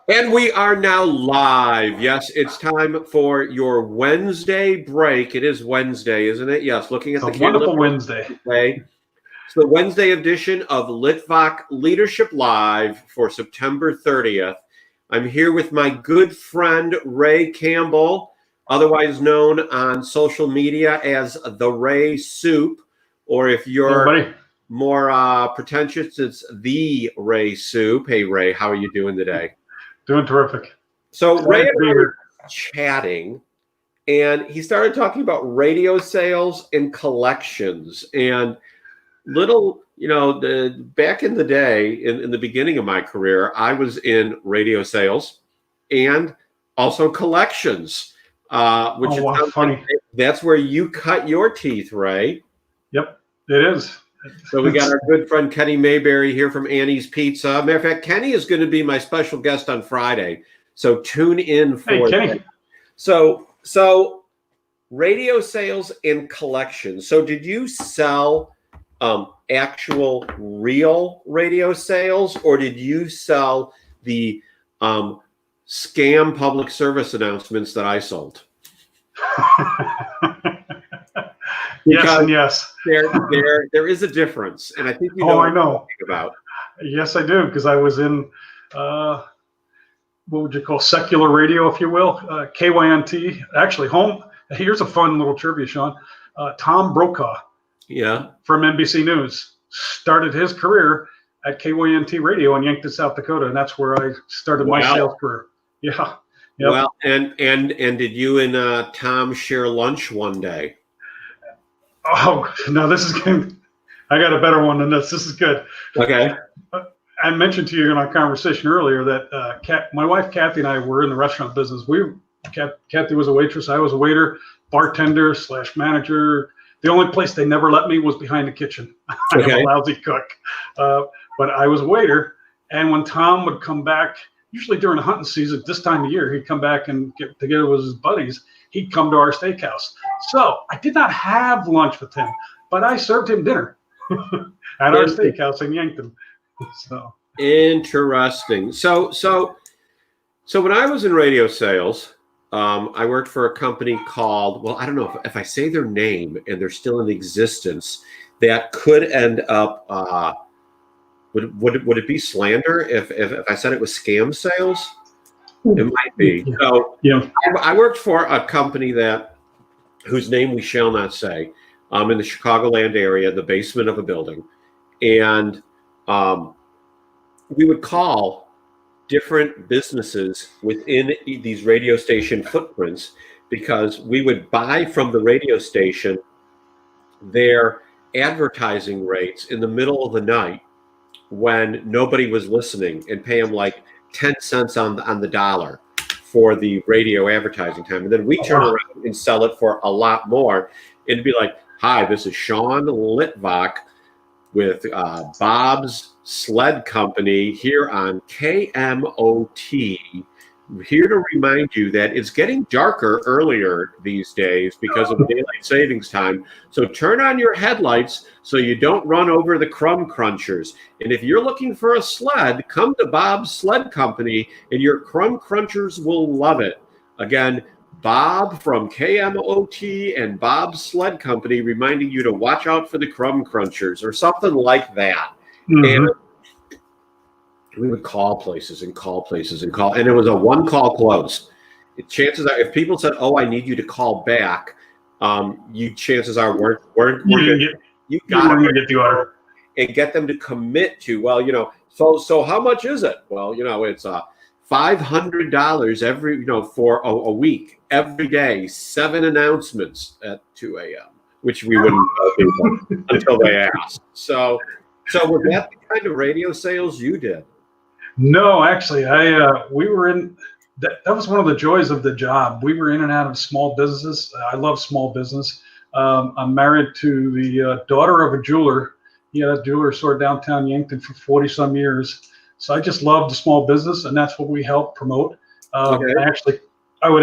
And we are now live. Yes, it's time for your Wednesday break. It is Wednesday, isn't it? Yes, looking at It's the a wonderful Wednesday. Wednesday. It's the Wednesday edition of Litvak Leadership Live for September 30th. I'm here with my good friend, Ray Campbell, otherwise known on social media as the Ray Soup, or if you're more pretentious, it's the Ray Soup. Hey, Ray, how are you doing today? Doing terrific. So Ray and I were chatting, and he started talking about radio sales and collections. And back in the day, in the beginning of my career, I was in radio sales and also collections, which is funny. That's where you cut your teeth, Ray. Yep, it is. So we got our good friend Kenny Mayberry here from Annie's Pizza. Matter of fact, Kenny is going to be my special guest on Friday. So tune in for Kenny. So radio sales and collections. So did you sell actual real radio sales, or did you sell the scam public service announcements that I sold? Yes and yes. There is a difference, and I think you know. I know. What I'm talking about. Yes, I do, because I was in what would you call secular radio, if you will, KYNT. Actually, home. Here's a fun little trivia, Sean. Tom Brokaw, from NBC News, started his career at KYNT Radio in Yankton, South Dakota, and that's where I started my sales career. Yeah. Yep. Well, and did you and Tom share lunch one day? Oh, no, this is good. I got a better one than this. This is good. Okay. I mentioned to you in our conversation earlier that my wife, Kathy, and I were in the restaurant business. Kathy was a waitress. I was a waiter, bartender / manager. The only place they never let me was behind the kitchen. I'm a lousy cook. But I was a waiter. And when Tom would come back, usually during the hunting season, this time of year, he'd come back and get together with his buddies. He'd come to our steakhouse. So I did not have lunch with him, but I served him dinner at our steakhouse in Yankton. So interesting. So when I was in radio sales, I worked for a company called, well, I don't know if I say their name and they're still in existence, that could end up, would it be slander if I said it was scam sales? It might be. So I worked for a company whose name we shall not say, in the Chicagoland area, the basement of a building. And we would call different businesses within these radio station footprints, because we would buy from the radio station their advertising rates in the middle of the night when nobody was listening, and pay them like 10 cents on the dollar for the radio advertising time. And then we turn around and sell it for a lot more. It'd be like, hi, this is Sean Litvak with Bob's Sled Company here on KMOT. Here to remind you that it's getting darker earlier these days because of daylight savings time. So turn on your headlights so you don't run over the crumb crunchers. And if you're looking for a sled, come to Bob's Sled Company and your crumb crunchers will love it. Again, Bob from KMOT and Bob's Sled Company reminding you to watch out for the crumb crunchers or something like that. Mm-hmm. And we would call places and call, and it was a one-call close. Chances are, if people said, "Oh, I need you to call back," chances are weren't you got to get the order and get them to commit to. Well, so how much is it? Well, it's $500 every for a week, every day, 7 announcements at 2 a.m., which we wouldn't tell people until they asked. So was that the kind of radio sales you did? No, actually, we were in. That was one of the joys of the job. We were in and out of small businesses. I love small business. I'm married to the daughter of a jeweler. He had a jeweler store downtown Yankton for 40 some years. So I just loved the small business, and that's what we helped promote. I would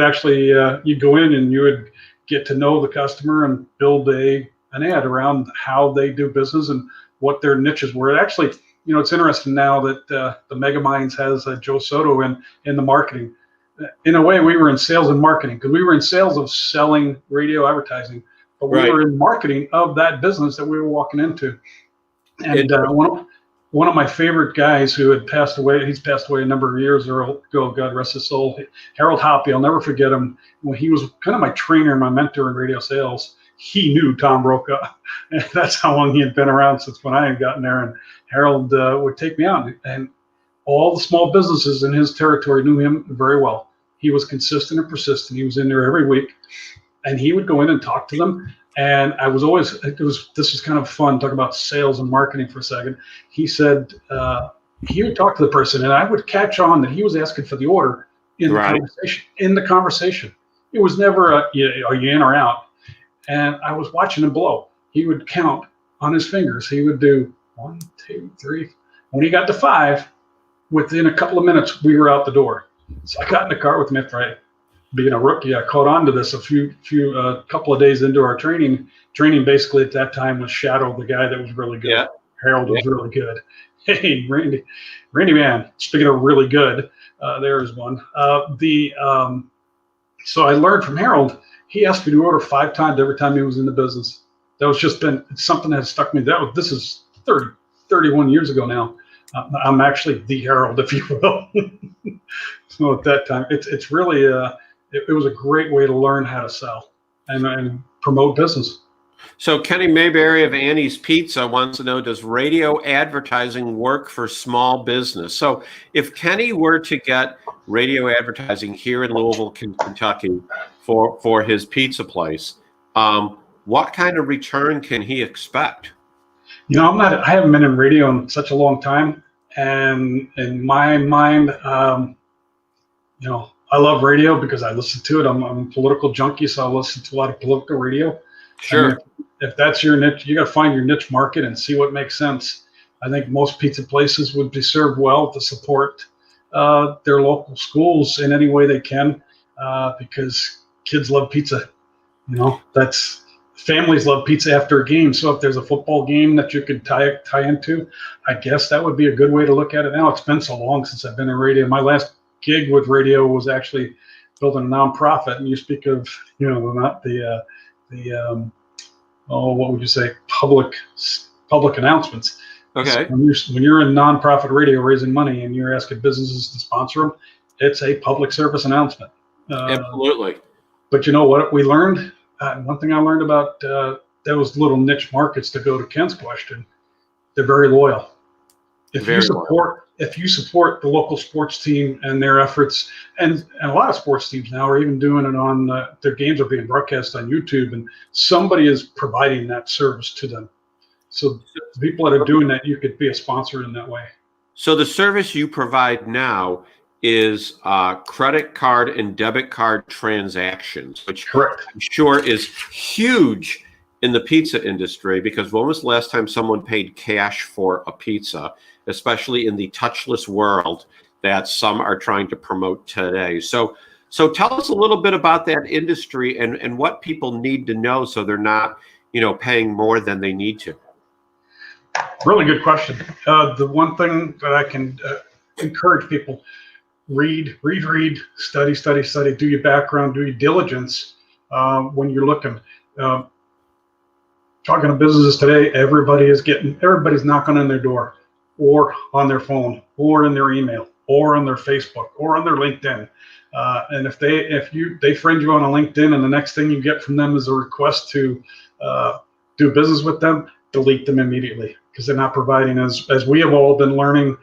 actually, you'd go in and you would get to know the customer and build an ad around how they do business and what their niches were. Actually, it's interesting now that the Mega Minds has Joe Soto in the marketing. In a way, we were in sales and marketing because we were in sales of selling radio advertising, but we Right. were in marketing of that business that we were walking into. And one of my favorite guys who had passed away, he's passed away a number of years ago, God rest his soul, Harold Hoppy, I'll never forget him. When he was kind of my trainer and my mentor in radio sales, he knew Tom Brokaw. And that's how long he had been around, since when I had gotten there. And Harold would take me out, and all the small businesses in his territory knew him very well. He was consistent and persistent. He was in there every week, and he would go in and talk to them. And I was always, this was kind of fun, talk about sales and marketing for a second. He said, he would talk to the person, and I would catch on that he was asking for the order in the conversation. It was never are you in or out? And I was watching him blow. He would count on his fingers. He would do 1, 2, 3. When he got to 5, within a couple of minutes, we were out the door. So I got in the car with him after being a rookie. I caught on to this a couple of days into our training. Training basically at that time was shadow the guy that was really good. Yeah. Harold was really good. Hey, Randy man, speaking of really good, there is one. So I learned from Harold. He asked me to order 5 times every time he was in the business. That was just been something that has stuck me. This is 31 years ago now. I'm actually the Harold, if you will. So at that time, it's really it was a great way to learn how to sell and promote business. So Kenny Mayberry of Annie's Pizza wants to know, does radio advertising work for small business? So if Kenny were to get radio advertising here in Louisville, Kentucky for his pizza place, what kind of return can he expect? I haven't been in radio in such a long time. And in my mind, I love radio because I listen to it. I'm a political junkie, so I listen to a lot of political radio. Sure. I mean, if that's your niche, you got to find your niche market and see what makes sense. I think most pizza places would be served well to support their local schools in any way they can, because kids love pizza. Families love pizza after a game. So if there's a football game that you could tie into, I guess that would be a good way to look at it now. It's been so long since I've been in radio. My last gig with radio was actually building a nonprofit. And you speak of, not what would you say? Public announcements. Okay. So when you're in nonprofit radio raising money and you're asking businesses to sponsor them, it's a public service announcement. Absolutely. But you know what we learned? One thing I learned about those little niche markets, to go to Ken's question, they're very loyal. If you support the local sports team and their efforts, and a lot of sports teams now are even doing it on their games are being broadcast on YouTube, and somebody is providing that service to them. So the people that are doing that, you could be a sponsor in that way. So the service you provide now is credit card and debit card transactions, which Correct. I'm sure is huge in the pizza industry, because when was the last time someone paid cash for a pizza, especially in the touchless world that some are trying to promote today? So tell us a little bit about that industry and what people need to know so they're not, paying more than they need to. Really good question. The one thing that I can encourage people, read, study, do your background, do your diligence when you're looking. Talking to businesses today, everybody's knocking on their door, or on their phone, or in their email, or on their Facebook, or on their LinkedIn. And if they friend you on a LinkedIn, and the next thing you get from them is a request to do business with them, delete them immediately, because they're not providing, as we have all been learning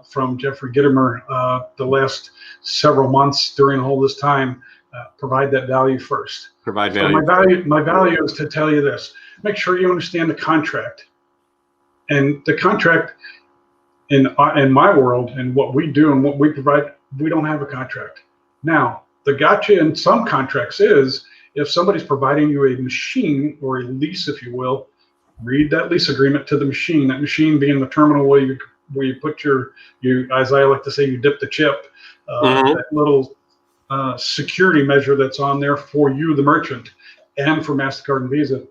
from Jeffrey Gittimer the last several months during all this time, provide that value first. Provide value. So my value is to tell you this: make sure you understand the contract. And the contract in my world and what we do and what we provide, we don't have a contract. Now, the gotcha in some contracts is if somebody's providing you a machine or a lease, if you will, read that lease agreement to the machine. That machine being the terminal where you put as I like to say, you dip the chip. That little security measure that's on there for you, the merchant, and for MasterCard and Visa.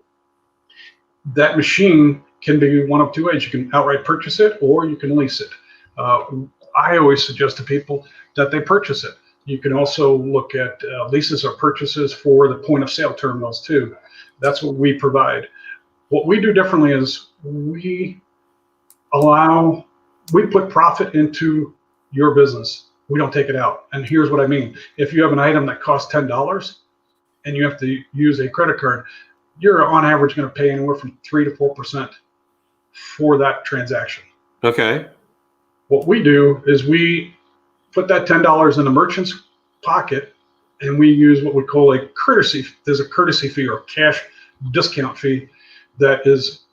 That machine can be one of two ways. You can outright purchase it, or you can lease it. I always suggest to people that they purchase it. You can also look at leases or purchases for the point of sale terminals too. That's what we provide. What we do differently is we put profit into your business. We don't take it out. And here's what I mean. If you have an item that costs $10 and you have to use a credit card, you're on average going to pay anywhere from 3 to 4% for that transaction. Okay. What we do is we put that $10 in the merchant's pocket, and we use what we call a courtesy. There's a courtesy fee or cash discount fee that is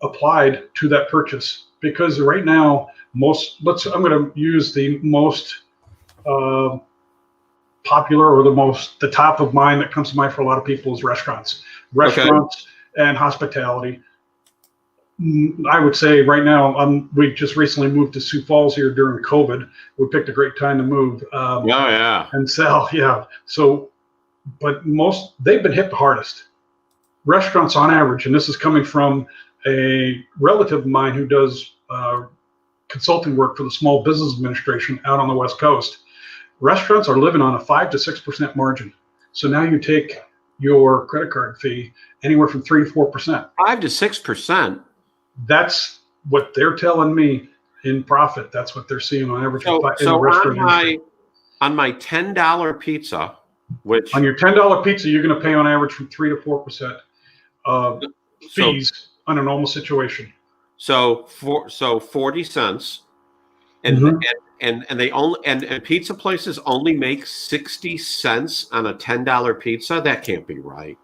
applied to that purchase. Because right now, I'm going to use the most popular or the top of mind that comes to mind for a lot of people is restaurants and hospitality. I would say right now, we just recently moved to Sioux Falls here during COVID. We picked a great time to move. And sell, yeah. So, but they've been hit the hardest. Restaurants on average, and this is coming from a relative of mine who does consulting work for the Small Business Administration out on the West Coast. Restaurants are living on a 5 to 6% margin. So now you take your credit card fee anywhere from 3 to 4%. 5 to 6%. That's what they're telling me in profit. That's what they're seeing on average. So on my $10 pizza, which on your $10 pizza, you're going to pay on average from 3 to 4% fees on a normal situation. So 40 cents, and and pizza places only make 60 cents on a $10 pizza. That can't be right.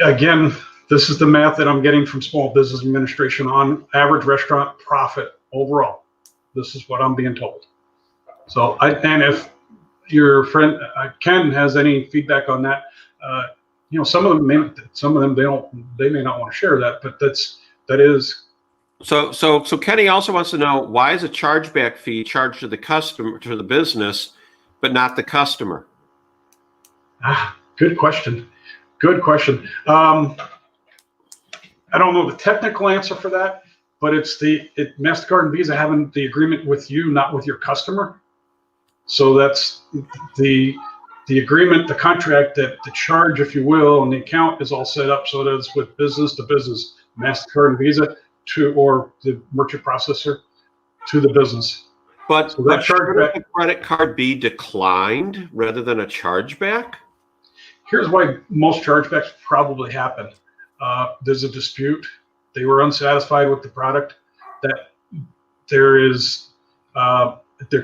Again, this is the math that I'm getting from Small Business Administration on average restaurant profit overall. This is what I'm being told. So, and if your friend Ken has any feedback on that, some of them they may not want to share that, but that is. So Kenny also wants to know, why is a chargeback fee charged to the customer, to the business, but not the customer? Good question. Good question. I don't know the technical answer for that, but it's MasterCard and Visa having the agreement with you, not with your customer. So that's the agreement, the contract, that the charge, if you will, and the account is all set up so that it's with business to business, MasterCard and Visa or the merchant processor to the business. But so that chargeback, the credit card be declined rather than a chargeback? Here's why most chargebacks probably happen. There's a dispute. They were unsatisfied with the product. That there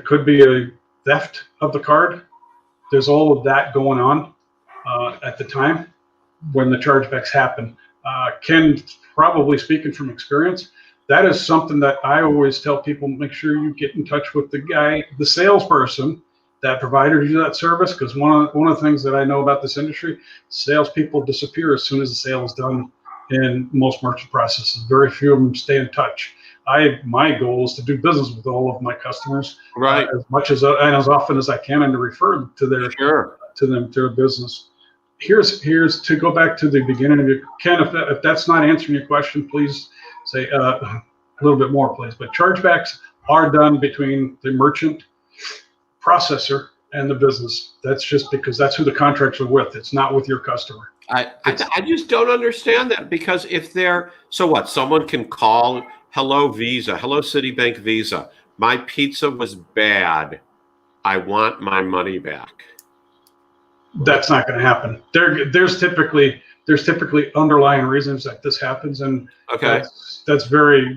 could be a theft of the card. There's all of that going on at the time when the chargebacks happen. Ken, probably speaking from experience, that is something that I always tell people: make sure you get in touch with the salesperson, that provider to that service, because one of the things that I know about this industry, salespeople disappear as soon as the sale is done in most merchant processes. Very few of them stay in touch. My goal is to do business with all of my customers, right, as much as and as often as I can, and to refer them to their business. Here's to go back to the beginning of your Ken. If that's not answering your question, please say a little bit more, please. But chargebacks are done between the merchant processor and the business. That's just because that's who the contracts are with. It's not with your customer. I just don't understand that, because if they're, so what, someone can call, hello Visa, hello Citibank Visa, my pizza was bad, I want my money back. That's not going to happen. There's typically underlying reasons that this happens, and that's very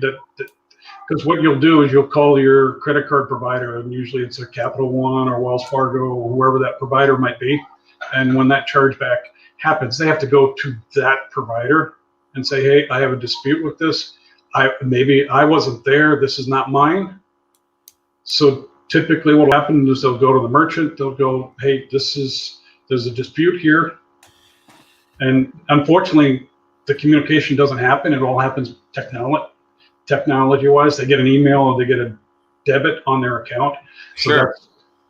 because what you'll do is you'll call your credit card provider, and usually it's a Capital One or Wells Fargo or whoever that provider might be, and when that chargeback happens, they have to go to that provider and say, hey, I have a dispute with this. Maybe I wasn't there. This is not mine. So typically what will happen is they'll go to the merchant. They'll go, hey, there's a dispute here. And unfortunately, the communication doesn't happen. It all happens technology-wise. They get an email or they get a debit on their account. Sure.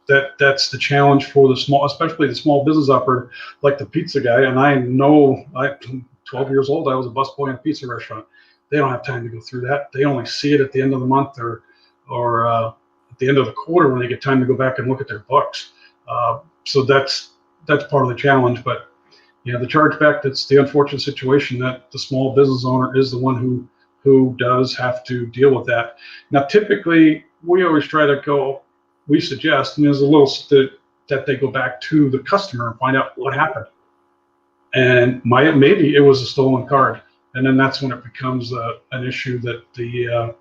So that's the challenge for especially the small business operator, like the pizza guy. And I know, 12 years old, I was a busboy in a pizza restaurant. They don't have time to go through that. They only see it at the end of the month or at the end of the quarter when they get time to go back and look at their books. So that's part of the challenge. But yeah, the chargeback, that's the unfortunate situation that the small business owner is the one who does have to deal with that. Now, typically, we always try to we suggest, and there's a little that they go back to the customer and find out what happened. And maybe it was a stolen card. And then that's when it becomes an issue that the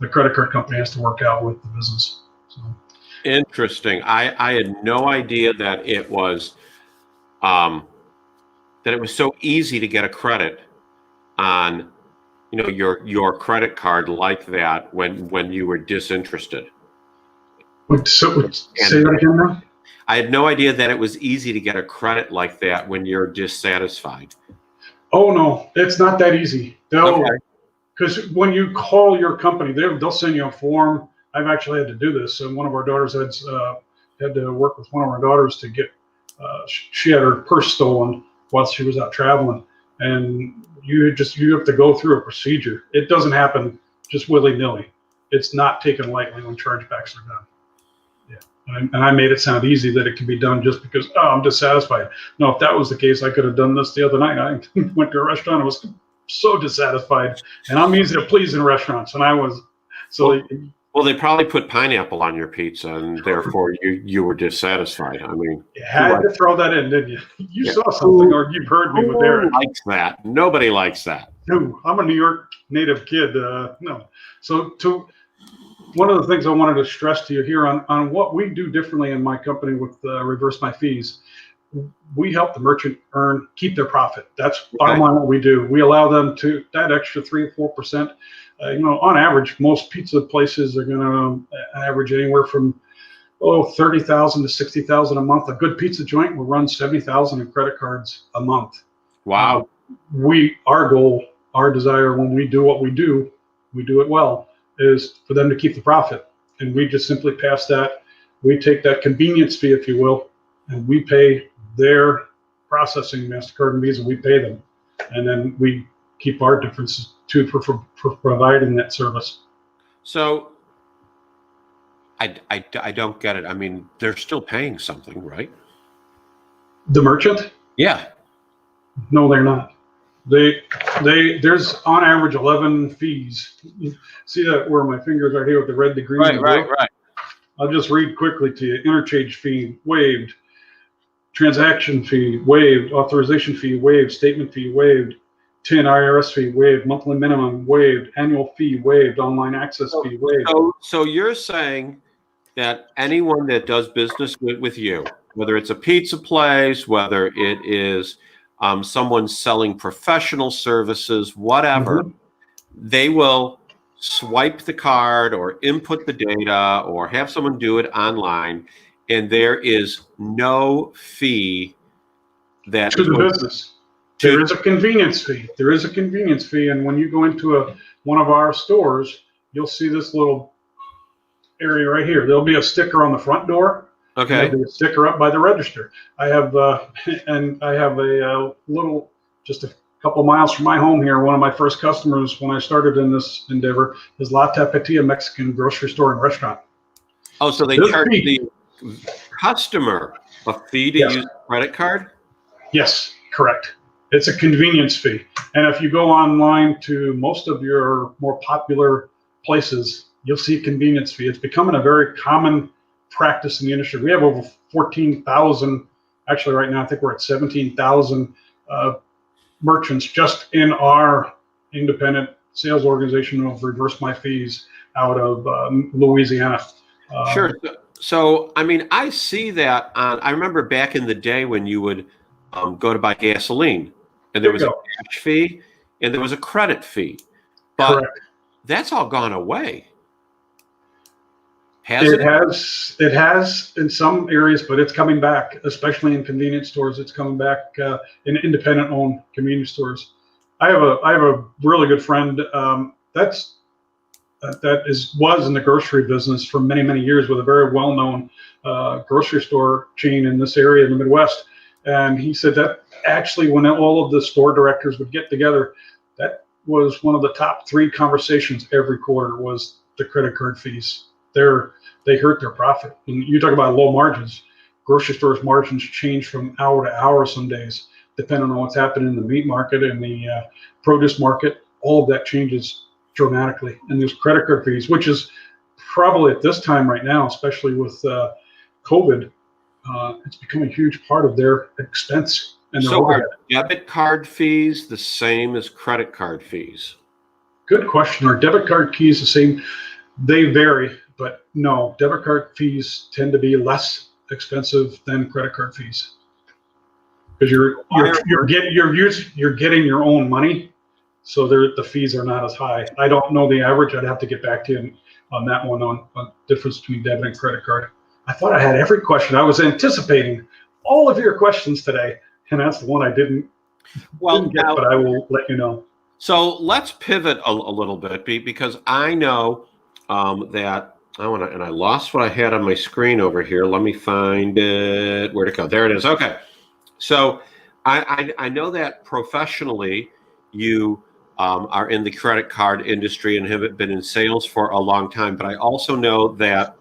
credit card company has to work out with the business. So. Interesting. I had no idea that it was so easy to get a credit on, your credit card like that when you were disinterested. Say that again now? I had no idea that it was easy to get a credit like that when you're dissatisfied. Oh no, it's not that easy. Because when you call your company, they'll send you a form. I've actually had to do this. And one of our daughters had to work with one of our daughters to get. She had her purse stolen while she was out traveling, and you have to go through a procedure. It doesn't happen just willy-nilly. It's not taken lightly when chargebacks are done. Yeah, and I made it sound easy that it can be done just because I'm dissatisfied. No, if that was the case, I could have done this the other night. I went to a restaurant and was so dissatisfied, and I'm easy to please in restaurants, and I was so. Well, they probably put pineapple on your pizza, and therefore you were dissatisfied. I mean, you had to throw that in, didn't you? You saw something, or you've heard me with Eric. Who likes that? Nobody likes that. No, I'm a New York native kid. No. So one of the things I wanted to stress to you here on what we do differently in my company with Reverse My Fees, we help the merchant keep their profit. That's bottom line what we do. We allow them to that extra 3 or 4%. On average, most pizza places are going to average anywhere from $30,000 to $60,000 a month. A good pizza joint will run $70,000 in credit cards a month. Wow. Our goal, our desire when we do what we do it well, is for them to keep the profit. And we just simply pass that. We take that convenience fee, if you will, and we pay their processing, MasterCard and Visa, we pay them. And then we keep our differences too for providing that service. So I don't get it. I mean, they're still paying something, right? The merchant? Yeah. No, they're not. There's on average 11 fees. See that where my fingers are here with the red, the green, right. I'll just read quickly to you. Interchange fee waived, transaction fee waived, authorization fee waived, statement fee waived, TIN IRS fee waived, monthly minimum waived, annual fee waived, online access fee waived. So you're saying that anyone that does business with you, whether it's a pizza place, whether it is someone selling professional services, whatever, they will swipe the card or input the data or have someone do it online, and there is no fee that to the business. There is a convenience fee. There is a convenience fee, and when you go into one of our stores, you'll see this little area right here. There'll be a sticker on the front door. Okay. There'll be a sticker up by the register. I have a little, just a couple miles from my home here. One of my first customers when I started in this endeavor is La Tapatía Mexican grocery store and restaurant. Oh, so they charge the customer a fee to use a credit card? Yes, correct. It's a convenience fee. And if you go online to most of your more popular places, you'll see a convenience fee. It's becoming a very common practice in the industry. We have over 14,000, actually right now I think we're at 17,000 merchants just in our independent sales organization of Reverse My Fees out of Louisiana. Sure. So, I mean, I see that I remember back in the day when you would go to buy gasoline, and there was a cash fee and there was a credit fee. But that's all gone away. It has in some areas, but it's coming back, especially in convenience stores. It's coming back in independent-owned convenience stores. I have a really good friend was in the grocery business for many years with a very well-known grocery store chain in this area in the Midwest. And he said that actually, when all of the store directors would get together, that was one of the top 3 conversations every quarter was the credit card fees. They hurt their profit. And you talk about low margins. Grocery stores margins change from hour to hour some days, depending on what's happening in the meat market and the produce market. All of that changes dramatically. And there's credit card fees, which is probably at this time right now, especially with COVID, it's become a huge part of their expense. And so are debit card fees the same as credit card fees? Good question. Are debit card fees the same? They vary, but no, debit card fees tend to be less expensive than credit card fees because you're getting your own money, so the fees are not as high. I don't know the average. I'd have to get back to you on that one on difference between debit and credit card. I thought I had every question. I was anticipating all of your questions today, and that's the one I didn't get, but I will let you know. So let's pivot a little bit because I know that and I lost what I had on my screen over here. Let me find it. Where'd it go? There it is. Okay. So I know that professionally you are in the credit card industry and have been in sales for a long time, but I also know that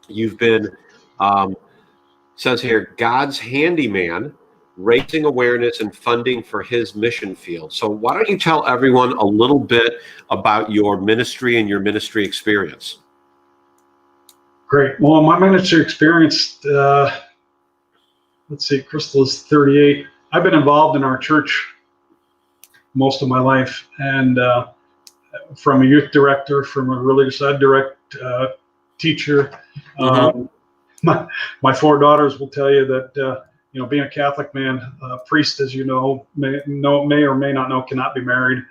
you've been, says here, God's handyman, raising awareness and funding for his mission field. So why don't you tell everyone a little bit about your ministry and your ministry experience? Great. Well, my ministry experience, let's see, Crystal is 38. I've been involved in our church most of my life, and from a youth director, from a religious ed teacher. My 4 daughters will tell you that being a Catholic man, priest, as you know, may or may not know, cannot be married.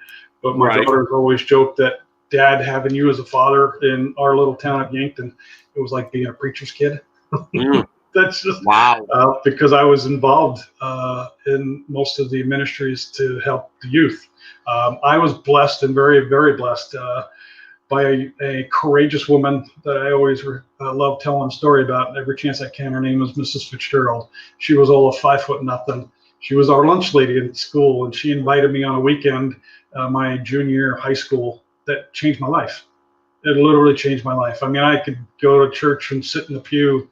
But my daughters always joke that Dad, having you as a father in our little town of Yankton, it was like being a preacher's kid. That's just wow. Because I was involved in most of the ministries to help the youth. I was blessed and very, very blessed by a courageous woman that I always love telling a story about every chance I can. Her name was Mrs. Fitzgerald. She was all of 5'0". She was our lunch lady in school, and she invited me on a weekend, my junior year of high school. That changed my life. It literally changed my life. I mean, I could go to church and sit in the pew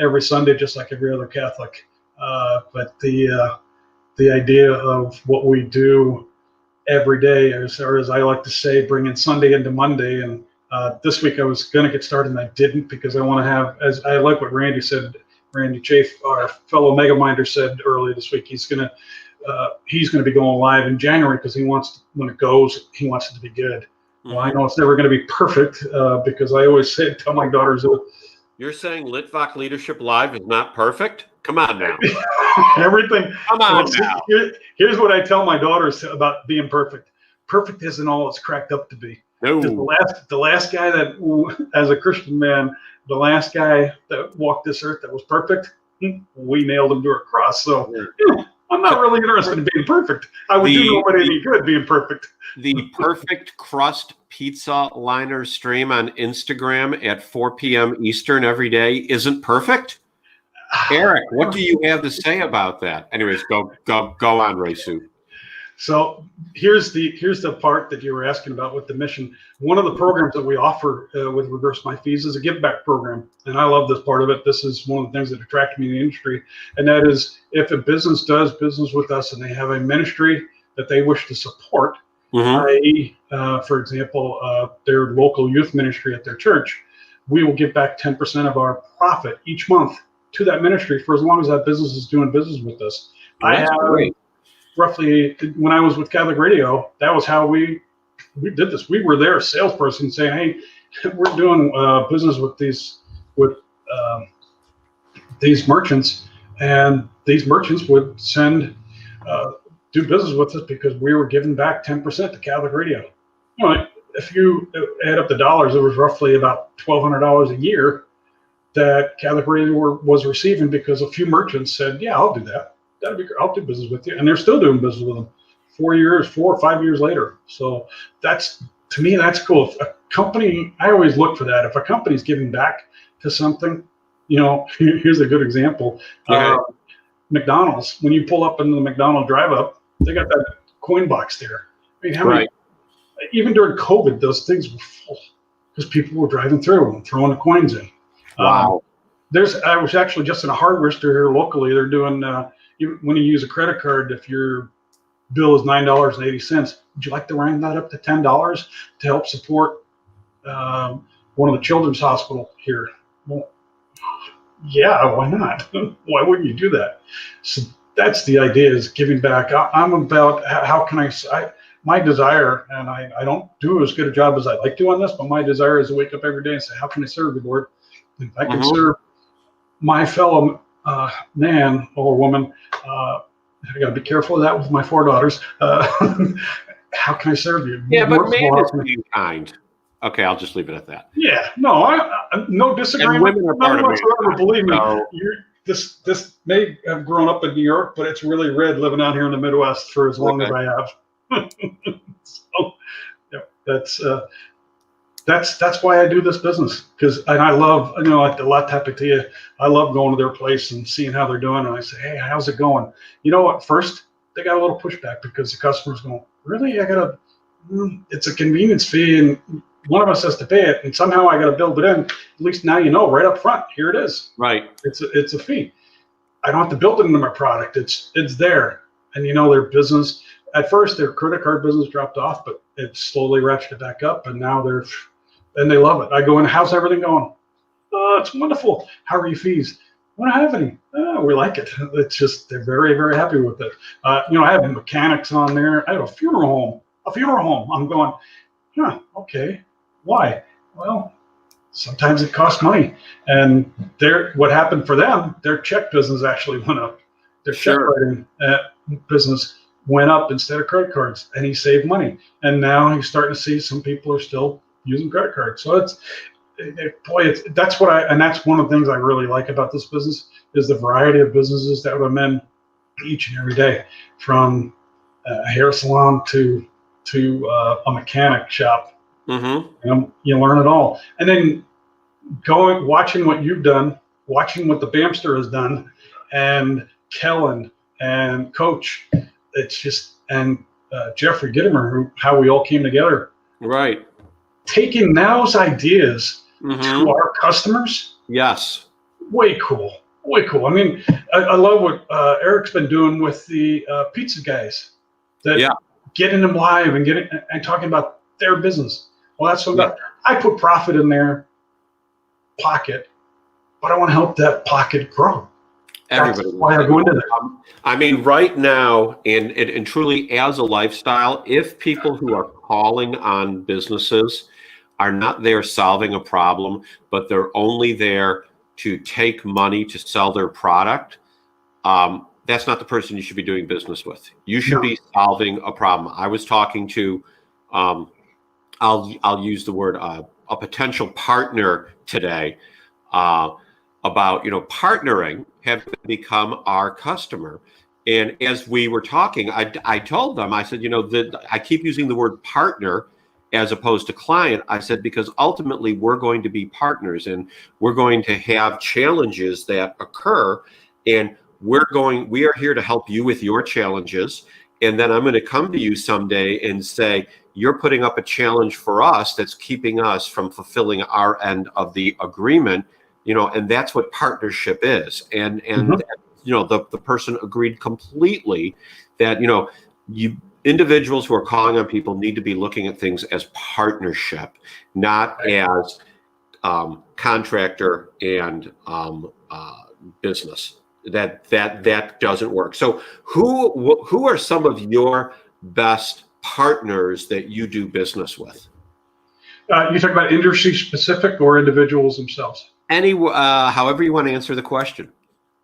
every Sunday, just like every other Catholic. But the idea of what we do every day, or as I like to say, bringing Sunday into Monday. And this week I was going to get started, and I didn't, because I want to have, as I like what Randy said, Randy Chafe, our fellow Megaminder, said earlier this week, he's going to be going live in January because he wants, when it goes, he wants it to be good. Mm-hmm. Well, I know it's never going to be perfect because I always tell my daughters. You're saying Litvak Leadership Live is not perfect? Come on now. Everything. Come on now. Here's what I tell my daughters about being perfect. Perfect isn't all it's cracked up to be. No. The last guy that, as a Christian man, the last guy that walked this earth that was perfect, we nailed him to a cross. So I'm not really interested in being perfect. I would do nobody any good being perfect. The perfect crust pizza liner stream on Instagram at 4 p.m. Eastern every day isn't perfect? Eric, what do you have to say about that? Anyways, go on, Ray Sue. So here's the part that you were asking about with the mission. One of the programs that we offer with Reverse My Fees is a give back program. And I love this part of it. This is one of the things that attracted me in the industry. And that is, if a business does business with us and they have a ministry that they wish to support, i.e., for example, their local youth ministry at their church, we will give back 10% of our profit each month to that ministry for as long as that business is doing business with us. That's great. Roughly, when I was with Catholic Radio, that was how we did this. We were their salesperson saying, "Hey, we're doing business with these merchants," and these merchants would do business with us because we were giving back 10% to Catholic Radio. If you add up the dollars, it was roughly about $1,200 a year that Catholic Radio was receiving because a few merchants said, "Yeah, I'll do that. That'd be great. I'll do business with you," and they're still doing business with them 4 or 5 years later. So to me, that's cool. If a company, I always look for that. If a company's giving back to something, here's a good example. Yeah. McDonald's, when you pull up into the McDonald's drive-up, they got that coin box there. I mean, how many? Even during COVID, those things were full because people were driving through and throwing the coins in. Wow. I was actually just in a hardware store here locally. They're doing when you use a credit card, if your bill is $9.80, would you like to round that up to $10 to help support one of the children's hospital here? Well, yeah, why not? Why wouldn't you do that? So that's the idea, is giving back. I'm about how can my desire, and I don't do as good a job as I'd like to on this, but my desire is to wake up every day and say, how can I serve you, Lord? If I can serve my fellow man or woman, I got to be careful of that with my 4 daughters. How can I serve you? Yeah, but man is being kind. Okay, I'll just leave it at that. Yeah, no, I no disagreement. And women are part of it. Believe me, so, this may have grown up in New York, but it's really red living out here in the Midwest for as long as I have. So, yeah, that's why I do this business, and I love, like the Litvak, I love going to their place and seeing how they're doing, and I say, hey, how's it going? You know what? First, they got a little pushback because the customer's going, really? It's a convenience fee, and one of us has to pay it, and somehow I got to build it in. At least now right up front. Here it is. Right. It's a fee. I don't have to build it into my product. It's there, and their business. At first, their credit card business dropped off, but it slowly ratcheted back up, and now they love it. I go in, how's everything going? Oh, it's wonderful. How are your fees? We don't have any. Oh, we like it. It's just, they're very, very happy with it. I have mechanics on there. I have a funeral home. I'm going, okay. Why? Well, sometimes it costs money. And what happened for them, their check business actually went up. Their check writing business went up instead of credit cards, and he saved money. And now he's starting to see some people are still using credit cards. So that's one of the things I really like about this business, is the variety of businesses that I'm in each and every day, from a hair salon to a mechanic shop. Mm-hmm. You learn it all. And then watching what you've done, watching what the Bamster has done, and Kellen and Coach, it's just, and Jeffrey Gittimer, how we all came together. Right. Taking those ideas to our customers. Yes. Way cool. I mean, I love what Eric's been doing with the pizza guys. Getting them live and talking about their business. Well, that's what I put profit in their pocket, but I want to help that pocket grow. Everybody. That's why I go into that. I mean, right now, and truly as a lifestyle, if people who are calling on businesses are not there solving a problem, but they're only there to take money to sell their product, that's not the person you should be doing business with. You should be solving a problem. I was talking to, I'll use the word, a potential partner today, about, partnering, have become our customer. And as we were talking, I told them, I said, I keep using the word partner as opposed to client. I said, because ultimately we're going to be partners, and we're going to have challenges that occur, and we are here to help you with your challenges. And then I'm going to come to you someday and say, you're putting up a challenge for us that's keeping us from fulfilling our end of the agreement, and that's what partnership is. And the person agreed completely that, individuals who are calling on people need to be looking at things as partnership, not as contractor and business. That doesn't work. So who are some of your best partners that you do business with? You talk about industry specific or individuals themselves? However you want to answer the question.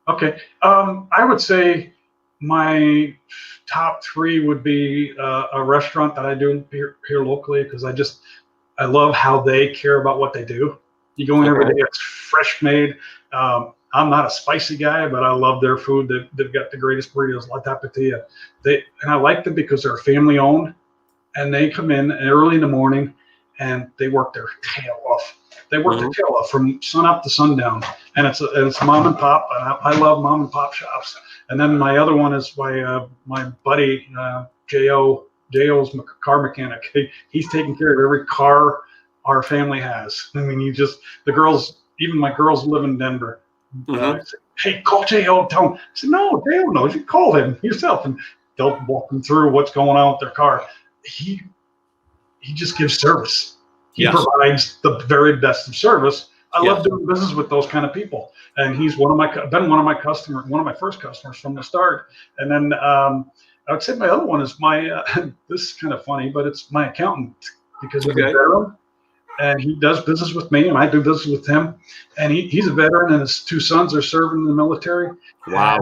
Okay. I would say my top 3 would be a restaurant that I do here locally, because I love how they care about what they do. You go in every day, it's fresh made. I'm not a spicy guy, but I love their food. They've got the greatest burritos, La Tapatía. And I like them because they're family owned, and they come in early in the morning and they work their tail off. They work their tail off from sun up to sundown, and it's mom and pop. And I love mom and pop shops. And then my other one is my buddy Jo J.O.'s car mechanic. He's taking care of every car our family has. I mean, the girls, even my girls live in Denver. Say, hey, call J.O. Tell him. I said, no, J.O. knows. You call him yourself. And they'll walk them through what's going on with their car. He just gives service. He provides the very best of service. I love doing business with those kind of people. And he's been one of my first customers from the start. And then I would say my other one is this is kind of funny, but it's my accountant, because he's a veteran and he does business with me and I do business with him. And he's a veteran and his 2 sons are serving in the military. Wow.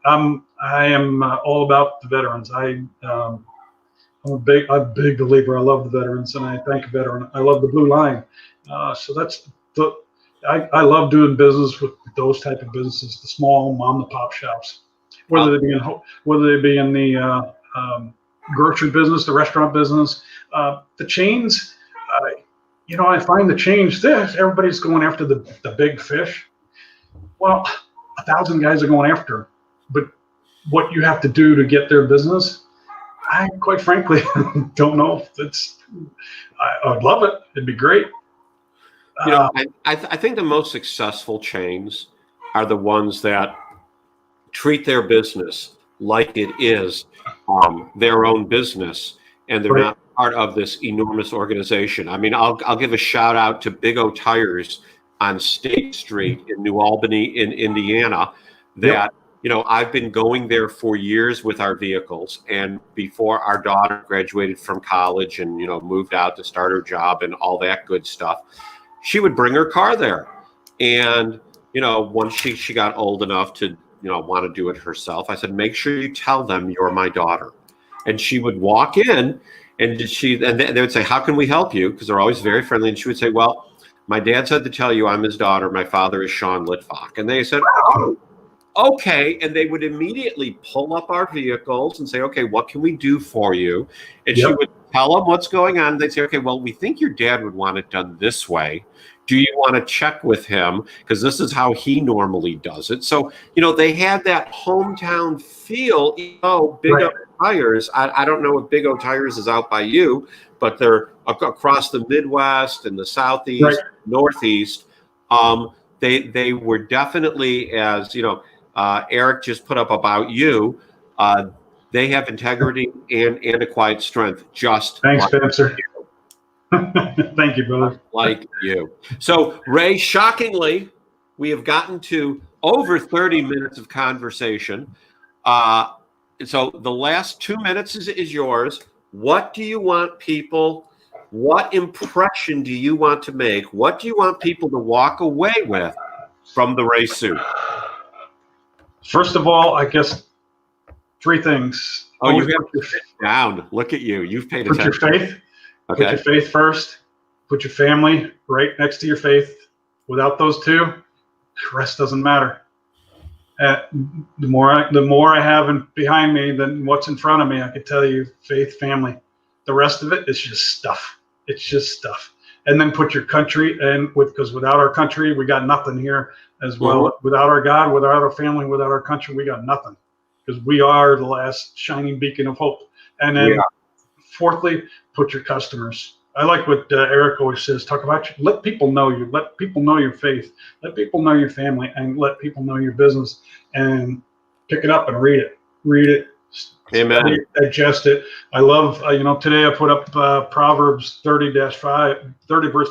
And I am all about the veterans. I'm a big believer. I love the veterans, and I thank a veteran. I love the Blue Line. So I love doing business with those type of businesses, the small mom and pop shops, whether they be in the grocery business, the restaurant business, the chains. I find the chains. Everybody's going after the big fish. Well, 1,000 guys are going after them, but what you have to do to get their business, I quite frankly don't know if I'd love it. It'd be great. I think the most successful chains are the ones that treat their business like it is their own business, and they're not part of this enormous organization. I mean, I'll give a shout out to Big O Tires on State Street in New Albany in Indiana. I've been going there for years with our vehicles, and before our daughter graduated from college and moved out to start her job and all that good stuff, she would bring her car there. And once she got old enough to want to do it herself, I said, make sure you tell them you're my daughter. And she would walk in and they would say, how can we help you? Because they're always very friendly. And she would say, well, my dad said to tell you I'm his daughter. My father is Sean Litvak. And they said, oh, okay. And they would immediately pull up our vehicles and say, okay, what can we do for you? And she would tell them what's going on. They'd say, okay, well, we think your dad would want it done this way. Do you want to check with him? Because this is how he normally does it. So, they had that hometown feel. Big O Tires. I don't know if Big O Tires is out by you, but they're across the Midwest and the Southeast, Northeast. They were definitely, as Eric just put up about you, they have integrity and a quiet strength. Thanks, Spencer. Thank you, brother. Like you. So, Ray, shockingly, we have gotten to over 30 minutes of conversation. So the last 2 minutes is yours. What do you want people? What impression do you want to make? What do you want people to walk away with from the Ray suit? First of all, I guess 3 things. Oh, you have your faith down. Look at you. You've paid attention. Put your faith. Okay. Put your faith first. Put your family right next to your faith. Without those 2, the rest doesn't matter. The more I have behind me than what's in front of me, I can tell you, faith, family. The rest of it is just stuff. It's just stuff. And then put your country because without our country, we got nothing here as well. Mm-hmm. Without our God, without our family, without our country, we got nothing, because we are the last shining beacon of hope. And then fourthly, put your customers. I like what Eric always says, talk about you. Let people know you. Let people know your faith. Let people know your family, and let people know your business, and pick it up and read it. Read it. Amen. Digest it. I love, today I put up Proverbs 30 verse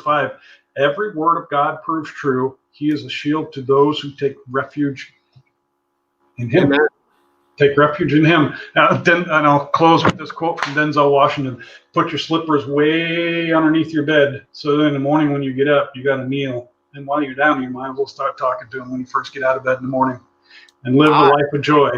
5. Every word of God proves true. He is a shield to those who take refuge in him. Amen. Take refuge in him. And I'll close with this quote from Denzel Washington. Put your slippers way underneath your bed, so that in the morning when you get up, you got to kneel. And while you're down, you might as well start talking to him when you first get out of bed in the morning, and live a life of joy.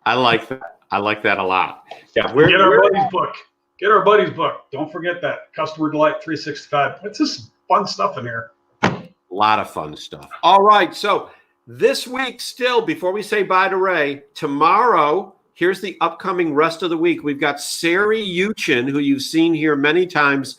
I like that. I like that a lot. Yeah, get our buddy's book. Get our buddy's book. Don't forget that. Customer Delight 365. It's just fun stuff in here. A lot of fun stuff. All right, so this week, still, before we say bye to Ray, tomorrow, here's the upcoming rest of the week. We've got Sari Uchin, who you've seen here many times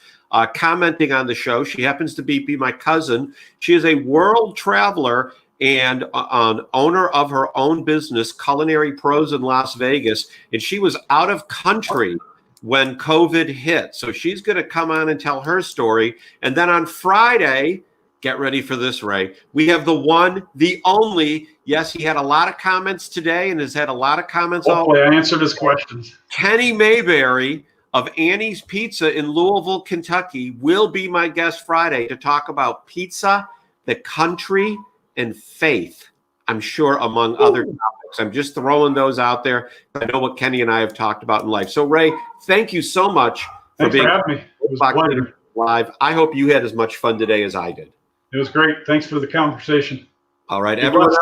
commenting on the show. She happens to be my cousin. She is a world traveler and an owner of her own business, Culinary Pros in Las Vegas. And she was out of country when COVID hit. So she's going to come on and tell her story. And then on Friday, get ready for this, Ray. We have the one, the only. Yes, he had a lot of comments today and has had a lot of comments. Hopefully I answered his questions. Kenny Mayberry of Annie's Pizza in Louisville, Kentucky, will be my guest Friday to talk about pizza, the country, and faith. I'm sure among other topics. I'm just throwing those out there. I know what Kenny and I have talked about in life. So, Ray, thank you so much for having me. It was a pleasure. Live. I hope you had as much fun today as I did. It was great. Thanks for the conversation. All right, everyone.